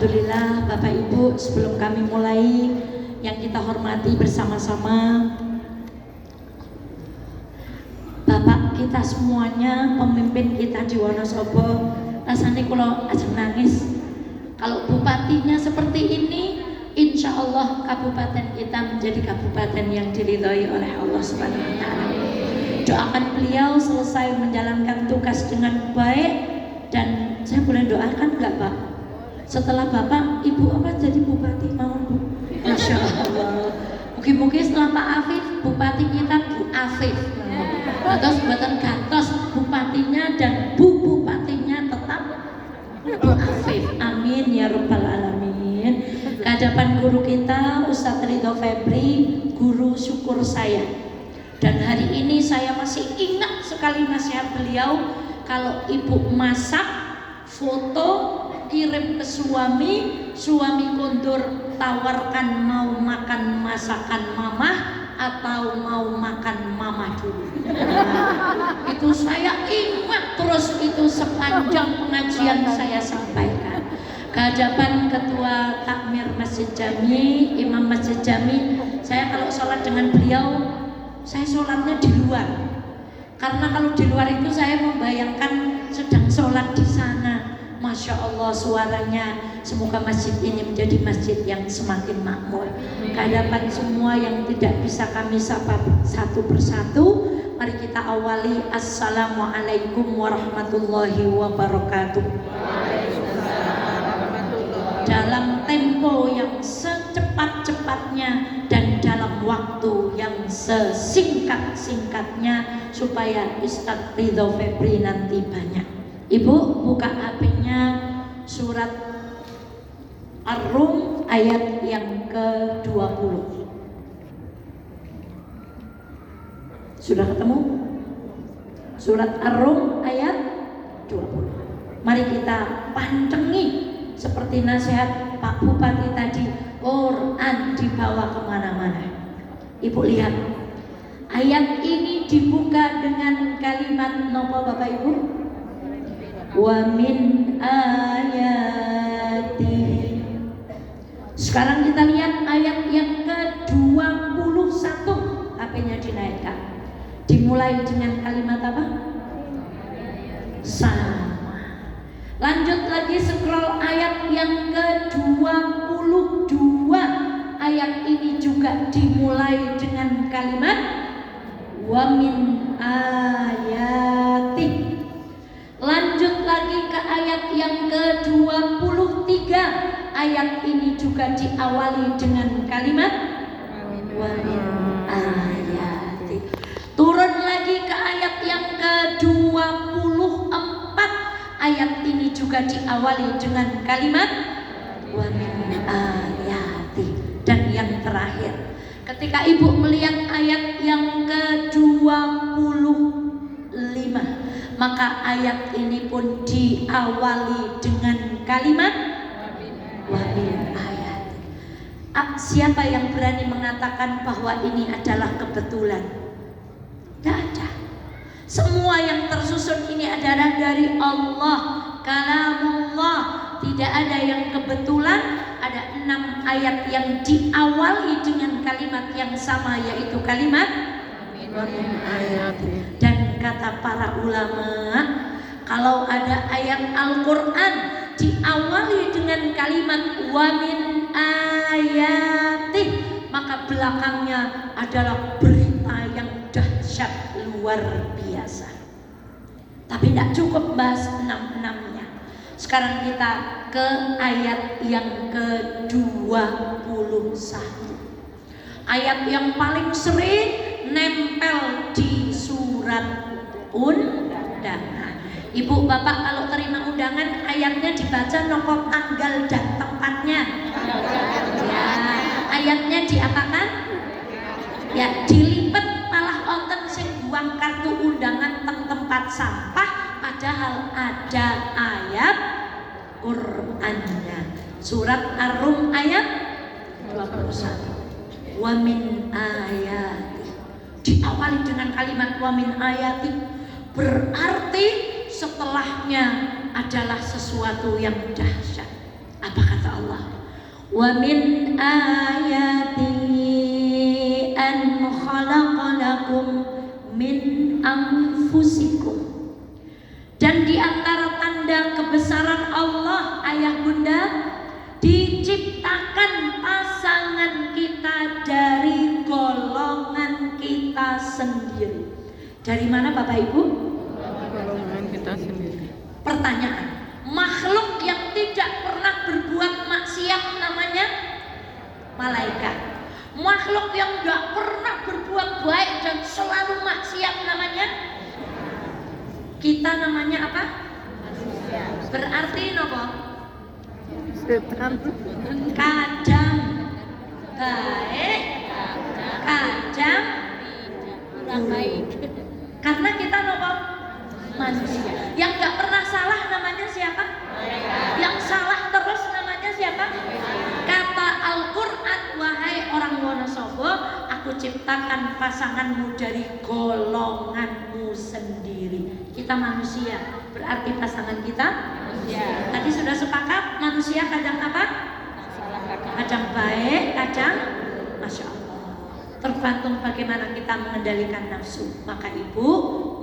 Alhamdulillah Bapak Ibu, sebelum kami mulai yang kita hormati bersama-sama Bapak kita semuanya, pemimpin kita di Wonosobo, rasanya kalau aja nangis. Kalau bupatinya seperti ini, insya Allah kabupaten kita menjadi kabupaten yang diridhoi oleh Allah Subhanahu wa Ta'ala. Doakan beliau selesai menjalankan tugas dengan baik, dan saya boleh doakan nggak Pak? Setelah Bapak, Ibu apa jadi bupati mau Bu? Masya Allah. Mungkin setelah Pak Afif, bupati kita Bu Afif. Terus buatan gantos bupatinya dan Bu bupatinya tetap Bu Afif. Amin ya Rabbal Alamin. Kehadapan guru kita Ustadz Ridho Febri, guru syukur saya. Dan hari ini saya masih ingat sekali nasihat beliau, kalau ibu masak, foto, kirim ke suami kondur, tawarkan mau makan masakan mama atau mau makan mama dulu. Itu saya ingat terus, itu sepanjang pengajian saya sampaikan. Kehadapan Ketua Takmir Masjid Jami, Imam Masjid Jami, saya kalau sholat dengan beliau, saya sholatnya di luar. Karena kalau di luar itu saya membayangkan sedang sholat di sana. Masya Allah suaranya, semoga masjid ini menjadi masjid yang semakin makmur. Kehadapan semua yang tidak bisa kami sapa satu persatu, mari kita awali. Assalamualaikum warahmatullahi wabarakatuh. Dalam tempo yang secepat-cepatnya dan dalam waktu yang sesingkat-singkatnya, supaya Ustadz Ridho Febri nanti banyak. Ibu buka HP-nya surat Ar-Rum ayat yang ke-20. Sudah ketemu? Surat Ar-Rum ayat 20. Mari kita pantengi seperti nasihat Pak Bupati tadi, Quran dibawa kemana-mana. Ibu lihat, ayat ini dibuka dengan kalimat nopo Bapak Ibu? Wa min ayati. Sekarang kita lihat ayat yang ke-21, HP-nya dinaikkan. Dimulai dengan kalimat apa? Sama. Lanjut lagi, scroll ayat yang ke-22. Ayat ini juga dimulai dengan kalimat wa min ayati. Lanjut lagi ke ayat yang ke-23. Ayat ini juga diawali dengan kalimat wa min ayati. Turun lagi ke ayat yang ke-24. Ayat ini juga diawali dengan kalimat wa min ayati. Dan yang terakhir, ketika ibu melihat ayat yang ke-25, maka ayat ini pun diawali dengan kalimat wa min ayat. Siapa yang berani mengatakan bahwa ini adalah kebetulan? Tidak ada. Semua yang tersusun ini adalah dari Allah, kalamullah. Tidak ada yang kebetulan. Ada 6 ayat yang diawali dengan kalimat yang sama, yaitu kalimat wa min ayat. Dan kata para ulama, kalau ada ayat Al-Quran diawali dengan kalimat wa min ayatih, maka belakangnya adalah berita yang dahsyat luar biasa. Tapi tidak cukup bahas 6-6-nya. Sekarang kita ke ayat yang ke-21. Ayat yang paling sering nempel di surat undangan. Ibu bapak kalau terima undangan, ayatnya dibaca nokok tanggal dan tempatnya. Ya, ayatnya diapakan? Ya, dilipet malah onten sing buang kartu undangan teng tempat sampah, padahal ada ayat Qur'annya. Surat Ar-Rum ayat 21. Wa min ayati. Diawali dengan kalimat wa min ayati, berarti setelahnya adalah sesuatu yang dahsyat. Apa kata Allah. Wa min ayatihi an khalaqalakum min anfusikum. Dan di antara tanda kebesaran Allah ayah bunda, diciptakan pasangan kita dari golongan kita sendiri. Dari mana Bapak Ibu? Golongan kita sendiri. Pertanyaan, makhluk yang tidak pernah berbuat maksiat namanya malaikat. Makhluk yang tidak pernah berbuat baik dan selalu maksiat namanya kita, namanya apa? Manusia. Berarti apa? Setan. Kadang baik, kadang kurang baik. Karena kita apa? Manusia. Yang gak pernah salah namanya siapa? Yang salah terus namanya siapa? Kata Al-Quran, wahai orang Wonosobo, aku ciptakan pasanganmu dari golonganmu sendiri. Kita manusia, berarti pasangan kita manusia. Tadi sudah sepakat, manusia kadang apa? Kadang baik, kadang Masya Allah. Tergantung bagaimana kita mengendalikan nafsu. Maka ibu,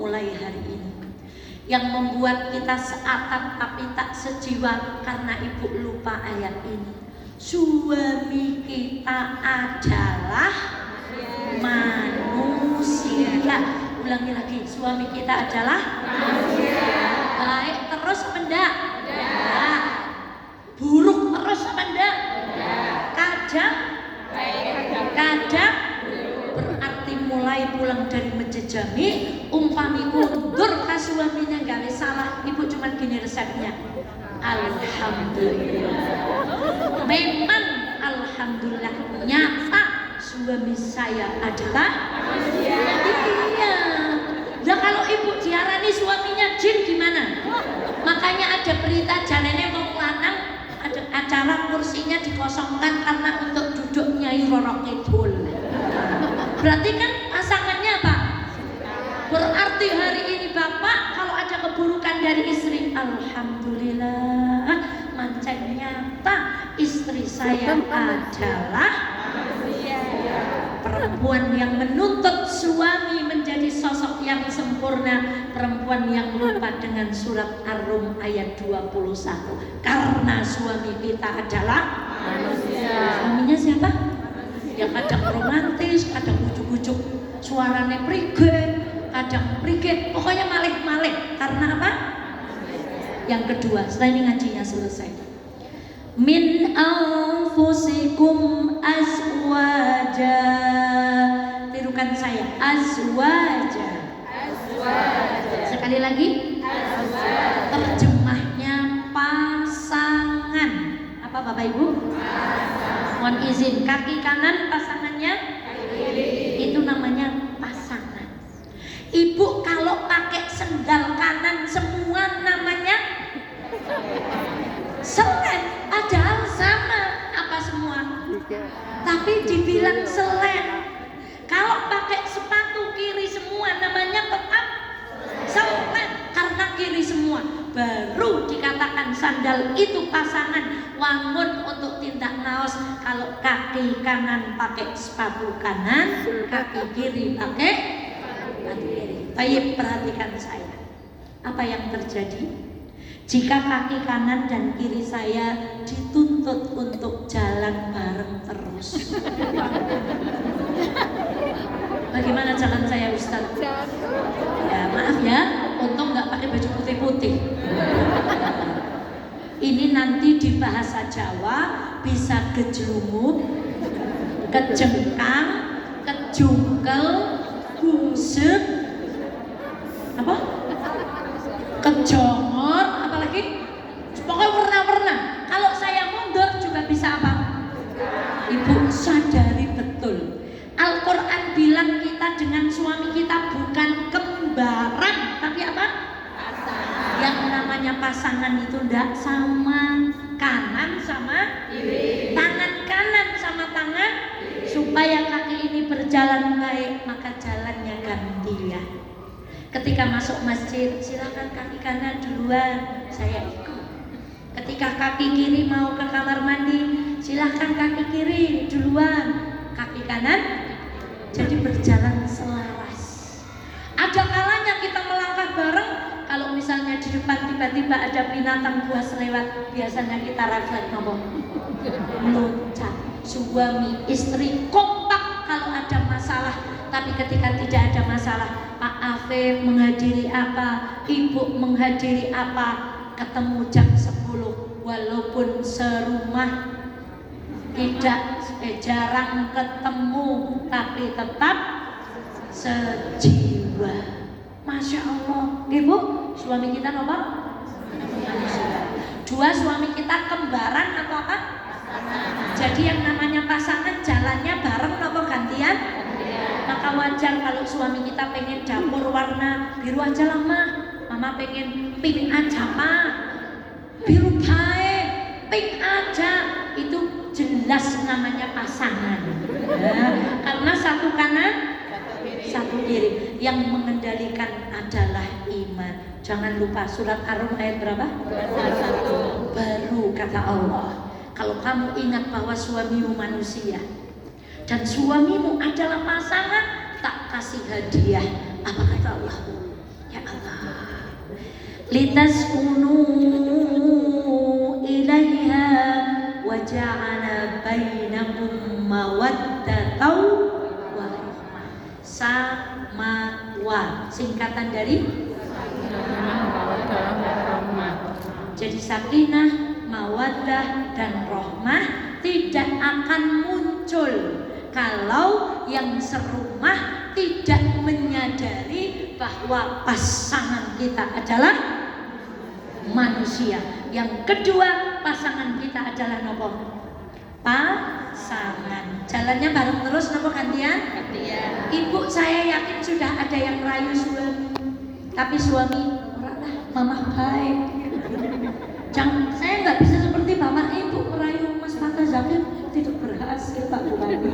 mulai hari ini, yang membuat kita seatap tapi tak sejiwa karena ibu lupa ayat ini. Suami kita adalah manusia. Ulangi lagi, suami kita adalah manusia. Baik terus apa enggak? Enggak. Buruk terus apa enggak? Enggak. Kadang berarti mulai pulang dari masjid jami, umpami kundur ka suaminya gawe salah, ibu cuma gini resepnya. Alhamdulillah. Memang alhamdulillah nyata suami saya adalah manusia. Iya. Nah kalau ibu diarani suaminya jin gimana? Makanya ada berita jarene wong lanang ada acara kursinya dikosongkan karena untuk duduk Nyai Roro Kidul. Berarti kan pasangannya apa? Berarti hari ini Bapak kalau ada keburukan dari istri, alhamdulillah mancen nyata istri saya adalah perempuan yang menuntut suami menjadi sosok yang sempurna, perempuan yang lupa dengan surat Ar-Rum ayat 21. Karena suami kita adalah manusia. Suaminya siapa? Ya kadang romantis, kadang ujuk-ujuk suaranya prige, kadang prige, pokoknya malik-malik. Karena apa? Yang kedua, setelah ini ngajinya selesai. Min anfusikum azwaja. Tirukan saya, azwaja. Sekali lagi, azwaja. Terjemahnya pasangan. Apa Bapak Ibu? Mohon izin, kaki kanan pasangannya itu namanya pasangan. Ibu kalau pakai sendal kanan semua namanya selen, padahal sama apa semua, tapi dibilang selen. Kalau pakai sepatu kiri semua namanya tetap selen karena kiri semua. Baru dikatakan sandal itu pasangan. Wangun untuk tindak naos, kalau kaki kanan pakai sepatu kanan, kaki kiri pakai sepatu kiri. Baik, perhatikan saya. Apa yang terjadi jika kaki kanan dan kiri saya dituntut untuk jalan bareng terus? Bagaimana jalan saya, Ustaz? Ya maaf ya, untung nggak pakai baju putih-putih. Ini nanti di bahasa Jawa bisa gejlumut, kejengkang, kejungkel, gungsut, apa? Kejongor, apalagi? Pokoknya warna-warna. Kalau saya mundur juga bisa apa? Ibu sadari betul. Al-Quran bilang kita dengan suami kita bukan kembaran, tapi apa? Yang namanya pasangan itu tidak sama, kanan sama kiri, tangan kanan sama tangan. Supaya kaki ini berjalan baik, maka jalannya gantian. Ketika masuk masjid, silakan kaki kanan duluan, saya ikut. Ketika kaki kiri mau ke kamar mandi, Jadi berjalan selaras. Ada kalanya kita melangkah bareng. Kalau misalnya di depan tiba-tiba ada binatang buas lewat, biasanya kita refleks ngomong loncat. Suami istri kompak kalau ada masalah. Tapi ketika tidak ada masalah, Pak Afif menghadiri apa, Ibu menghadiri apa, ketemu jam 10 walaupun serumah, tidak jarang ketemu tapi tetap sejiwa. Masya Allah. Ibu, suami kita nomor? Dua, suami kita kembaran atau apa? Jadi yang namanya pasangan jalannya bareng atau gantian? Maka wajar kalau suami kita pengen dapur warna biru aja lah mah, mama pengen pink aja pak, biru baik, pink aja, itu jelas namanya pasangan. Karena satu kanan satu kiri, yang mengendalikan adalah iman. Jangan lupa surat Ar-Rum ayat berapa? 21. Baru kata Allah, kalau kamu ingat bahwa suamimu manusia dan suamimu adalah pasangan, tak kasih hadiah. Apa kata Allah? Ya Allah, litaskunu ilaiha wa ja'ala bainakum mawaddatan wa rahmah. Samawa, singkatan dari jadi sakinah, mawaddah dan rahmah tidak akan muncul kalau yang serumah tidak menyadari bahwa pasangan kita adalah manusia. Yang kedua, pasangan kita adalah nopo? Pasangan. Jalannya bareng terus nopo gantian? Gantian. Ibu saya yakin sudah ada yang rayu suami, tapi suami ora lah, mama baik. Jangan, saya nggak bisa seperti bapak ibu merayu Mas Mata Zakir, tidak berhasil Pak Bupati.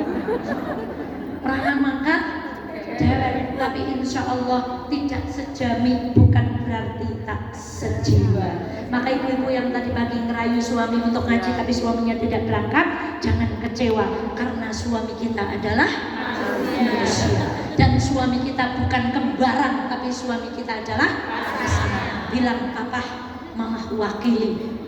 Pernah mangkat dewek, tapi insya Allah tidak sejami, bukan berarti tak sejiwa. Maka ibu-ibu yang tadi pagi ngerayu suami untuk ngaji tapi suaminya tidak berangkat, jangan kecewa, karena suami kita adalah manusia. Dan suami kita bukan kembaran, tapi suami kita adalah pasangan. Bilang papa, mama wakili.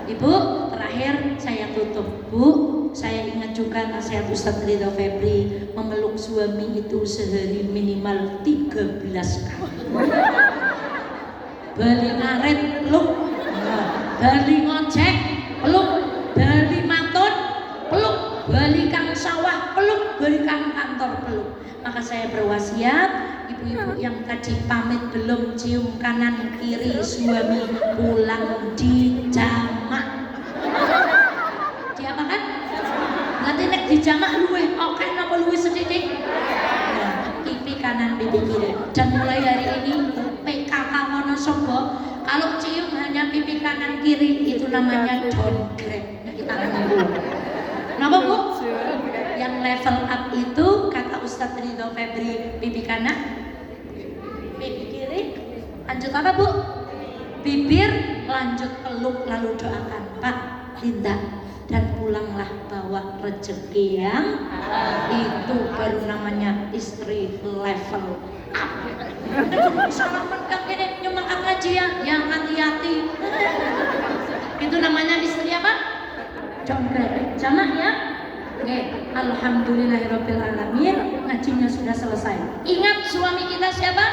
Ibu, terakhir saya tutup. Bu, saya ingat juga nasihat Ustadz Ridho Febri, memeluk suami itu sehari minimal 13 kali. Bali ngaret peluk, bali ngojek peluk, bali matun peluk, bali kang sawah peluk, bali kang kantor peluk. Maka saya berwasiat, ibu-ibu yang tadi pamit belum cium kanan kiri suami, pulang di jamak. Diapakan? Berarti nek di jamak luweh oke napa luweh sedidik? Pipi kanan, pipi kiri. Dan mulai hari ini PKK Wonosobo, kalau cium hanya pipi kanan kiri itu namanya downgrade. Kita nunggu. Kenapa Bu? Yang level up itu kata Ustadz Ridho Febri, pipi kanan, pipi kiri, lanjut apa Bu? Bibir, lanjut peluk, lalu doakan Pak Linda, dan pulanglah bawa rezeki yang itu baru namanya istri level up. Salaman kang kene nyemangat ngaji ya, yang hati-hati. Itu namanya istri apa? Jonggrek. Jamak ya. Oke, alhamdulillahirabbil alamin, ngajinya sudah selesai. Ingat suami kita siapa?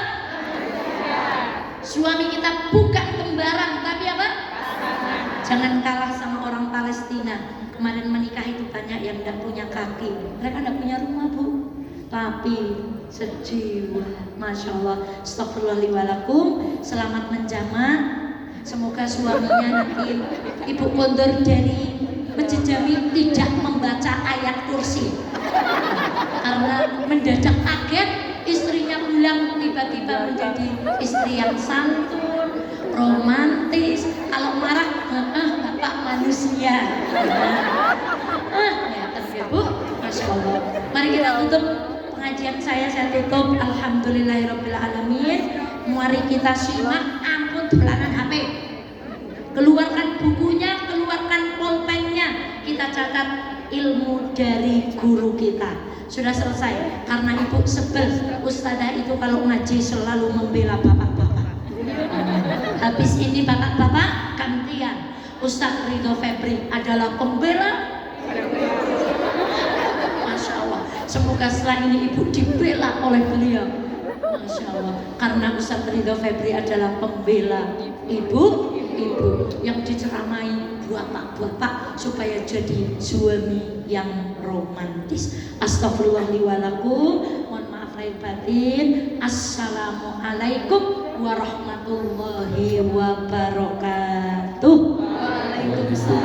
Suami kita bukan kembaran tapi apa? Jangan kalah sama orang Palestina. Kemarin menikah itu banyak yang tidak punya kaki. Mereka tidak punya rumah Bu, tapi sejiwa. Masya Allah. Astagfirullahaladzim. Selamat menjamak. Semoga suaminya nanti ibu kondor dari Masjid Jami tidak membaca ayat kursi, karena mendadak kaget istrinya pulang tiba-tiba menjadi istri yang santun, romantis. Kalau marah, bapak manusia. Ya Bu, Masya Allah. Mari kita tutup pengajian saya tutup. Alhamdulillahirabbil alamin. Mari kita simak, ampun dolanan HP. Keluarkan bukunya, keluarkan pulpennya. Kita catat ilmu dari guru kita. sudah selesai. Karena ibu sebel ustazah itu kalau ngaji selalu membela bapak-bapak. Habis ini bapak-bapak gantian. Ustaz Ridho Febri adalah pembela. Masya Allah. Semoga setelah ini ibu dibela oleh beliau. Masya Allah. Karena Ustaz Ridho Febri adalah pembela ibu-ibu yang diceramai bapak-bapak supaya jadi suami yang romantis. Astagfirullahaladzim. Mohon maaf lahir batin. Assalamualaikum warahmatullahi wabarakatuh. Waalaikumsalam.